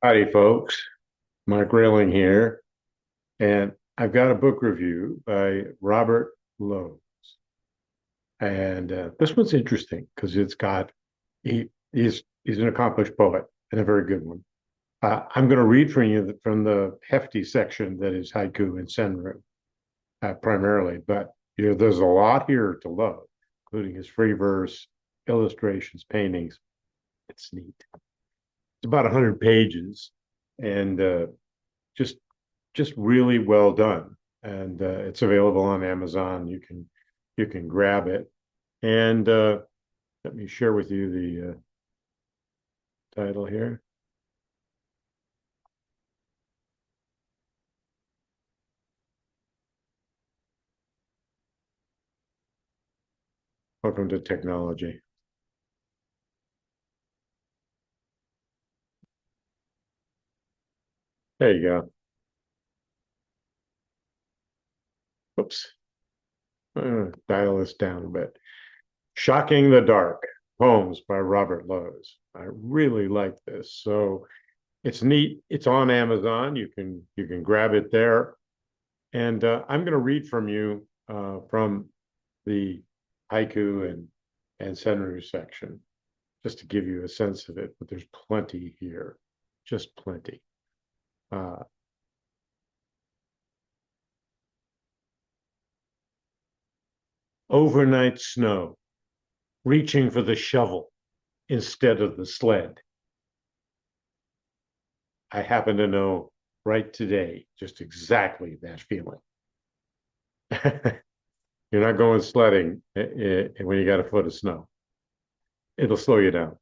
Howdy, folks. Mike Railing here, and I've got a book review by Robert Lowe. And this one's interesting because he's an accomplished poet and a very good one. I'm going to read from you from the hefty section that is haiku and senryu primarily, but there's a lot here to love, including his free verse, illustrations, paintings. It's neat. It's about 100 pages, and just just really well done. And it's available on Amazon. You can grab it. And let me share with you the title here. Welcome to technology. There you go. Oops. Dial this down a bit. Shocking the Dark, poems by Robert Lowes. I really like this. So it's neat. It's on Amazon. You can grab it there. And I'm going to read from you from the haiku and senryu section, just to give you a sense of it. But there's plenty here, just plenty. Uh, Overnight snow, reaching for the shovel instead of the sled. I happen to know right today just exactly that feeling. You're not going sledding when you got a foot of snow. It'll slow you down.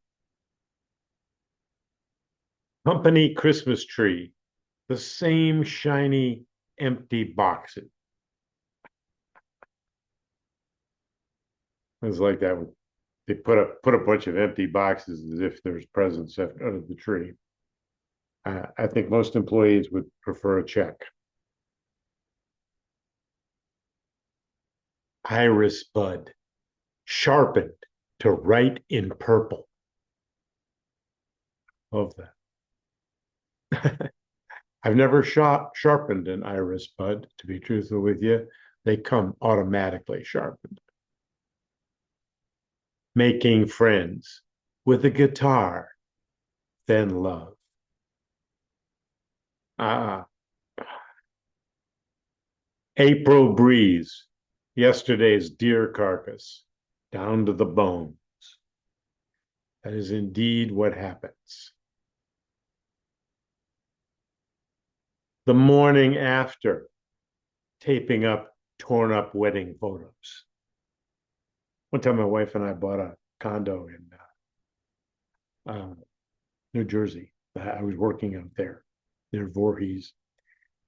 Company Christmas tree, the same shiny, empty boxes. It's like that. They put a bunch of empty boxes as if there's presents under the tree. I think most employees would prefer a check. Iris bud, sharpened to write in purple. Love that. I've never sharpened an iris bud, to be truthful with you. They come automatically sharpened. Making friends with a guitar, then love. Ah, April breeze, yesterday's deer carcass, down to the bones. That is indeed what happens. The morning after, taping up torn up wedding photos. One time, my wife and I bought a condo in New Jersey. I was working out there near Voorhees.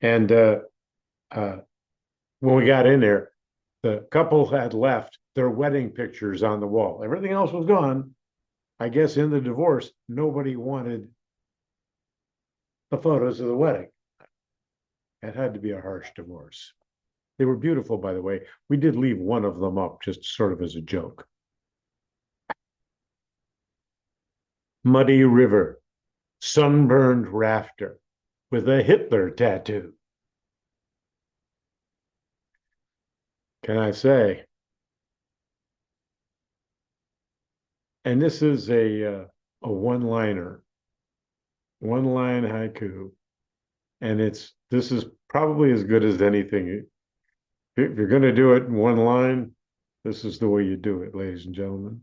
And uh, when we got in there, the couple had left their wedding pictures on the wall. Everything else was gone. I guess in the divorce, nobody wanted the photos of the wedding. It had to be a harsh divorce. They were beautiful, by the way. We did leave one of them up just sort of as a joke. Muddy river, sunburned rafter with a Hitler tattoo. Can I say? And this is a one-liner, one-line haiku, and this is probably as good as anything. If you're going to do it in one line, this is the way you do it, ladies and gentlemen.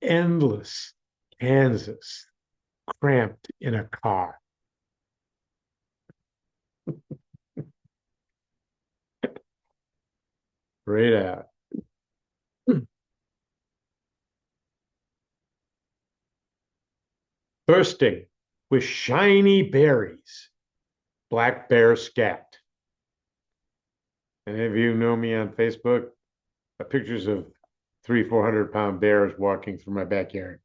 Endless Kansas, cramped in a car. Right out. Bursting with shiny berries, black bear scat. Any of you know me on Facebook? Pictures of 400 pound bears walking through my backyard.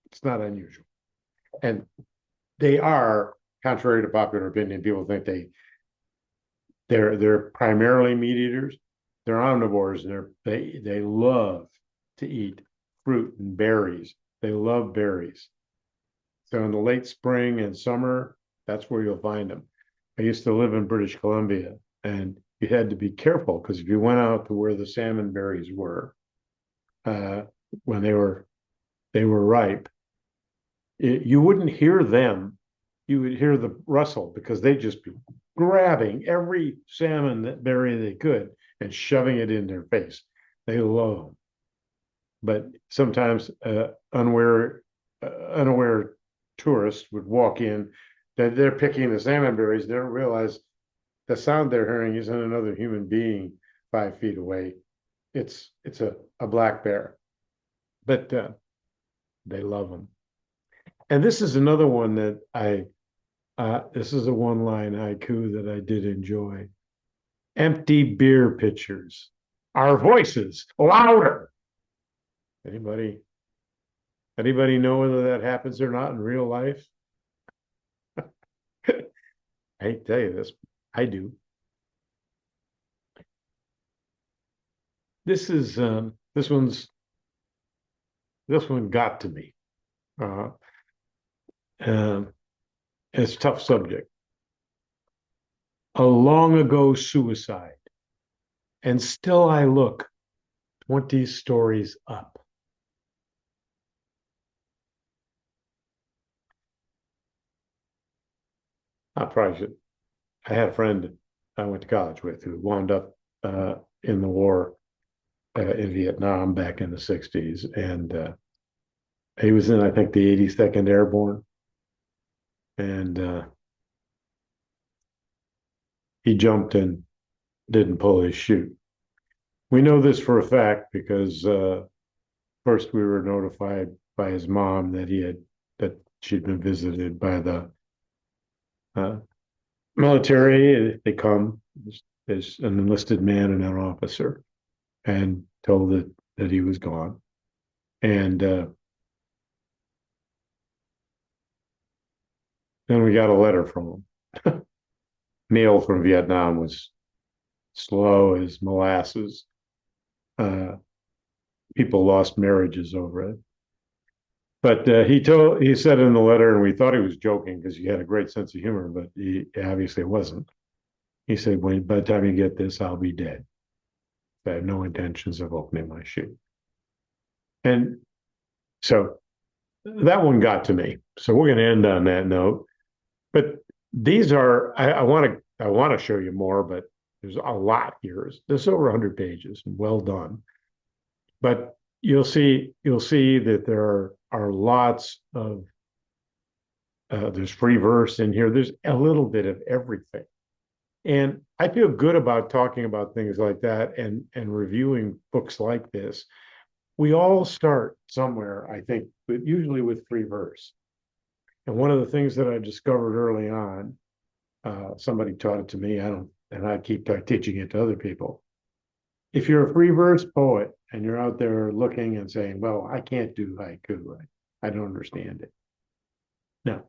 It's not unusual. And they are, contrary to popular opinion, people think they're primarily meat eaters. They're omnivores. They love to eat fruit and berries. They love berries. So in the late spring and summer, that's where you'll find them. I used to live in British Columbia, and you had to be careful because if you went out to where the salmon berries were, uh, when they were ripe, you wouldn't hear them. You would hear the rustle because they'd just be grabbing every salmon that berry they could and shoving it in their face. They love them. But sometimes unaware tourists would walk in that they're picking the salmon berries. They don't realize the sound they're hearing isn't another human being 5 feet away. It's a black bear, but they love them. And this is another one that this is a one-line haiku that I did enjoy. Empty beer pitchers, our voices louder. Anybody know whether that happens or not in real life? I hate to tell you this, I do. This one got to me. Uh, it's a tough subject. A long ago suicide, and still I look 20 stories up. I probably should. I had a friend I went to college with who wound up in the war in Vietnam back in the 60s. And he was in, I think, the 82nd Airborne. And he jumped and didn't pull his chute. We know this for a fact because first we were notified by his mom that she'd been visited by the military. They come as an enlisted man and an officer, and told that he was gone. And then we got a letter from him. Mail from Vietnam was slow as molasses. People lost marriages over it. But he said in the letter, and we thought he was joking because he had a great sense of humor, but he obviously wasn't. He said, by the time you get this, I'll be dead. I have no intentions of opening my chute. And so that one got to me. So we're going to end on that note. But these are, I want to show you more, but there's a lot here. There's over 100 pages. Well done. But you'll see that there are lots of there's free verse in here. There's a little bit of everything. And I feel good about talking about things like that and reviewing books like this. We all start somewhere, I think, but usually with free verse. And one of the things that I discovered early on, somebody taught it to me, and I keep teaching it to other people. If you're a free verse poet and you're out there looking and saying, well, I can't do haiku, I don't understand it. Now,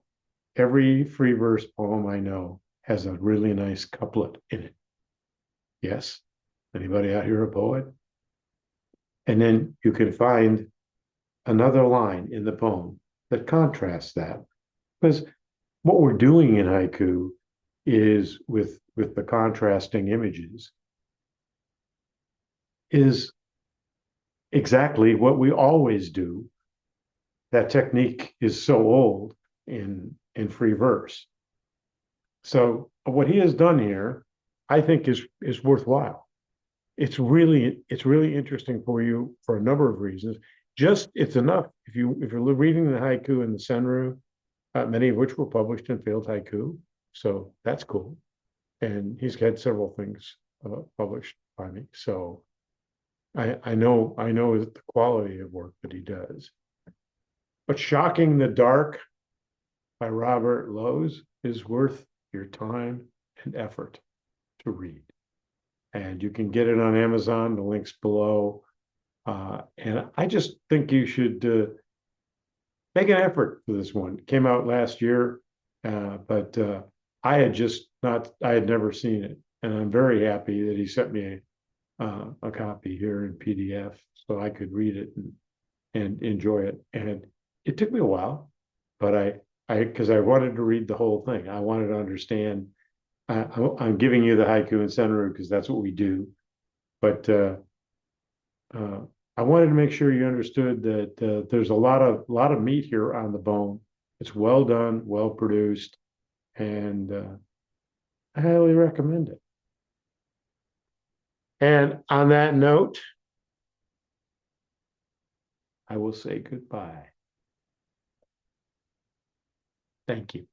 every free verse poem I know has a really nice couplet in it. Yes? Anybody out here a poet? And then you can find another line in the poem that contrasts that. Because what we're doing in haiku is with the contrasting images is exactly what we always do. That technique is so old in free verse. So what he has done here, I think, is worthwhile. It's really interesting for you for a number of reasons. Just it's enough if you're reading the haiku in the Senryu, many of which were published in Field Haiku, so that's cool. And he's had several things published by me, so I know the quality of work that he does. But Shocking the Dark by Robert Lowes is worth your time and effort to read. And you can get it on Amazon, the link's below. And I just think you should make an effort for this one. It came out last year, but I had never seen it. And I'm very happy that he sent me a copy here in PDF so I could read it and enjoy it. And it took me a while, but because I wanted to read the whole thing. I wanted to understand. I'm giving you the haiku and senru because that's what we do. But uh, I wanted to make sure you understood that there's a lot of meat here on the bone. It's well done, well produced, and I highly recommend it. And on that note, I will say goodbye. Thank you.